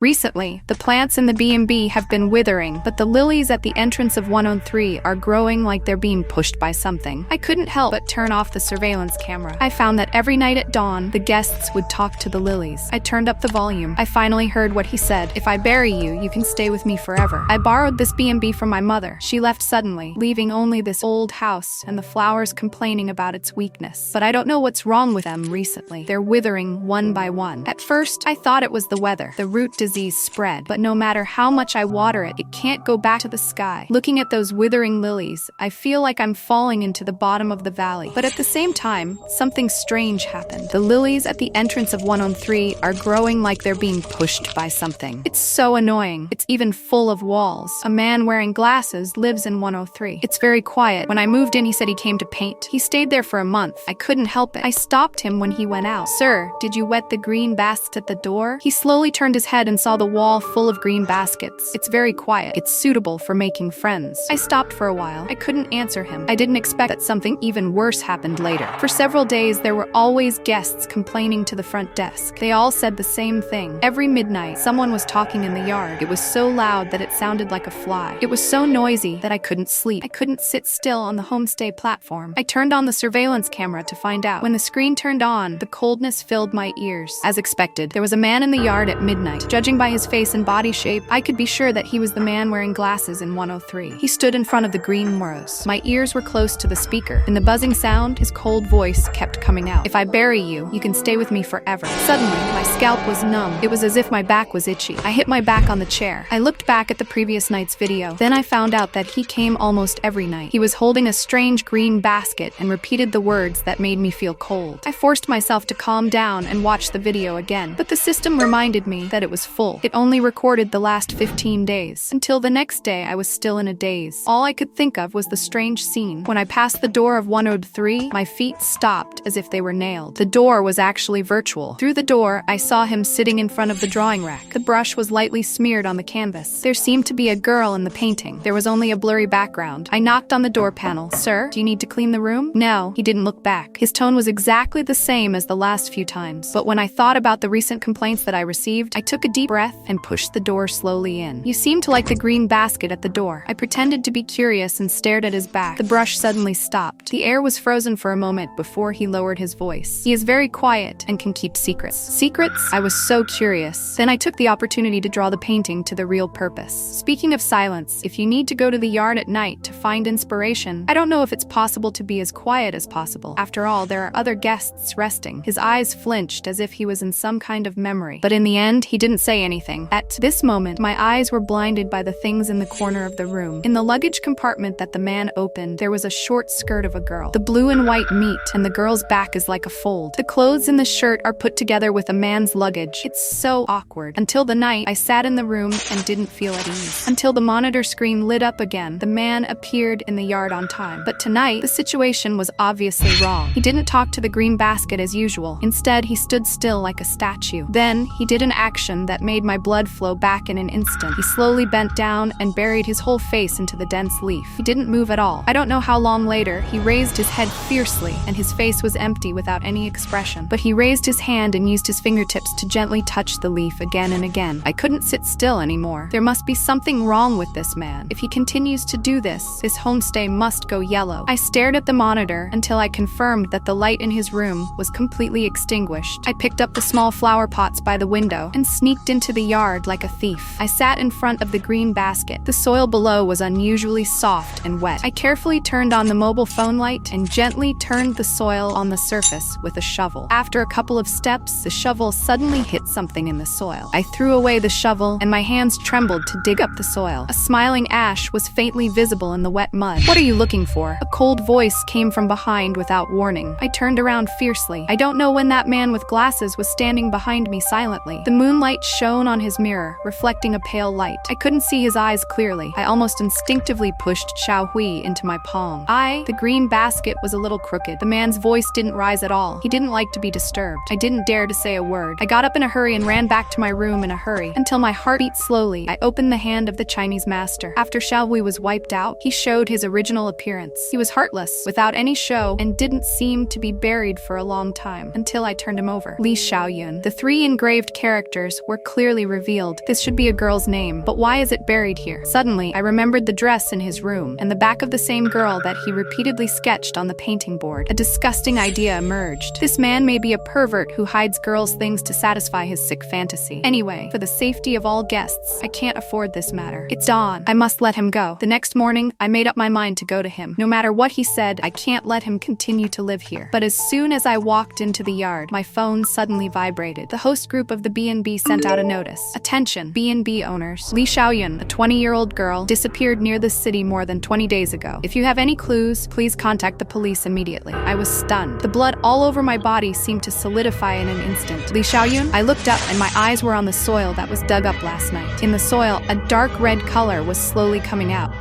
Recently, the plants in the B&B have been withering, but the lilies at the entrance of 103 are growing like they're being pushed by something. I couldn't help but turn off the surveillance camera. I found that every night at dawn, the guests would talk to the lilies. I turned up the volume. I finally heard what he said. "If I bury you, you can stay with me forever." I borrowed this B&B from my mother. She left suddenly, leaving only this old house and the flowers complaining about its weakness. But I don't know what's wrong with them recently. They're withering one by one. At first, I thought it was the weather. The root disease spread, but no matter how much I water it, it can't go back to the sky. Looking at those withering lilies, I feel like I'm falling into the bottom of the valley. But at the same time, something strange happened. The lilies at the entrance of 103 are growing like they're being pushed by something. It's so annoying. It's even full of walls. A man wearing glasses lives in 103. It's very quiet. When I moved in, he said he came to paint. He stayed there for a month. I couldn't help it. I stopped him when he went out. "Sir, did you wet the green basket at the door?" He slowly turned his head and saw the wall full of green baskets. It's very quiet. It's suitable for making friends. I stopped for a while. I couldn't answer him. I didn't expect that something even worse happened later. For several days, there were always guests complaining to the front desk. They all said the same thing. Every midnight, someone was talking in the yard. It was so loud that it sounded like a fly. It was so noisy that I couldn't sleep. I couldn't sit still on the homestay platform. I turned on the surveillance camera to find out. When the screen turned on, the coldness filled my ears. As expected, there was a man in the yard at midnight. Judging by his face and body shape, I could be sure that he was the man wearing glasses in 103. He stood in front of the green moros. My ears were close to the speaker. In the buzzing sound, his cold voice kept coming out. "If I bury you, you can stay with me forever." Suddenly, my scalp was numb. It was as if my back was itchy. I hit my back on the chair. I looked back at the previous night's video. Then I found out that he came almost every night. He was holding a strange green basket and repeated the words that made me feel cold. I forced myself to calm down and watch the video again, but the system reminded me that it was full. It only recorded the last 15 days. Until the next day, I was still in a daze. All I could think of was the strange scene. When I passed the door of 103, my feet stopped as if they were nailed. The door was actually virtual. Through the door, I saw him sitting in front of the drawing rack. The brush was lightly smeared on the canvas. There seemed to be a girl in the painting. There was only a blurry background. I knocked on the door panel. "Sir, do you need to clean the room?" No, he didn't look back. His tone was exactly the same as the last few times. But when I thought about the recent complaints that I received, I took a deep breath and pushed the door slowly in. "You seem to like the green basket at the door." I pretended to be curious and stared at his back. The brush suddenly stopped. The air was frozen for a moment before he lowered his voice. "He is very quiet and can keep secrets." Secrets? I was so curious. Then I took the opportunity to draw the painting to the real purpose. Speaking of silence, if you need to go to the yard at night to find inspiration, I don't know if it's possible to be as quiet as possible. After all, there are other guests resting. His eyes flinched as if he was in some kind of memory. But in the end, he didn't say anything. At this moment, my eyes were blinded by the things in the corner of the room. In the luggage compartment that the man opened, there was a short skirt of a girl. The blue and white meet, and the girl's back is like a fold. The clothes in the shirt are put together with a man's luggage. It's so awkward. Until the night, I sat in the room and didn't feel at ease. Until the monitor screen lit up again, the man appeared in the yard on time. But tonight, the situation was obviously wrong. He didn't talk to the green basket as usual. Instead, he stood still like a statue. Then, he did an action that made my blood flow back in an instant. He slowly bent down and buried his whole face into the dense leaf. He didn't move at all. I don't know how long later, he raised his head fiercely, and his face was empty without any expression. But he raised his hand and used his fingertips to gently touch the leaf again and again. I couldn't sit still anymore. There must be something wrong with this man. If he continues to do this homestay must go yellow. I stared at the monitor until I confirmed that the light in his room was completely extinguished. I picked up the small flower pots by the window and sneaked into the yard like a thief. I sat in front of the green basket. The soil below was unusually soft and wet. I carefully turned on the mobile phone light and gently turned the soil on the surface with a shovel. After a couple of steps, the shovel suddenly hit something in the soil. I threw away the shovel and my hands trembled to dig up the soil. A smiling ash was faintly visible in the wet mud. "What are you looking for?" A cold voice came from behind without warning. I turned around fiercely. I don't know when that man with glasses was standing behind me silently. The moonlight shone on his mirror, reflecting a pale light. I couldn't see his eyes clearly. I almost instinctively pushed Xiao Hui into my palm. The green basket was a little crooked. The man's voice didn't rise at all. He didn't like to be disturbed. I didn't dare to say a word. I got up in a hurry and ran back to my room in a hurry. Until my heart beat slowly, I opened the hand of the Chinese master. After Xiao Hui was wiped out, he showed his original appearance. He was heartless, without any show, and didn't seem to be buried for a long time, until I turned him over. Li Xiaoyun. The three engraved characters were clearly revealed. This should be a girl's name, but why is it buried here? Suddenly, I remembered the dress in his room, and the back of the same girl that he repeatedly sketched on the painting board. A disgusting idea emerged. This man may be a pervert who hides girls' things to satisfy his sick fantasy. Anyway, for the safety of all guests, I can't afford this matter. It's Dawn. I must let him go. The next morning, I made up my mind to go to him. No matter what he said, I can't let him continue to live here. But as soon as I walked into the yard, my phone suddenly vibrated. The host group of the B&B sent out a notice. Attention, B&B owners. Li Xiaoyun, a 20-year-old girl, disappeared near the city more than 20 days ago. If you have any clues, please contact the police immediately. I was stunned. The blood all over my body seemed to solidify in an instant. Li Xiaoyun? I looked up and my eyes were on the soil that was dug up last night. In the soil, a dark red color was slowly coming out.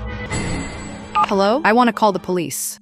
Hello? I want to call the police.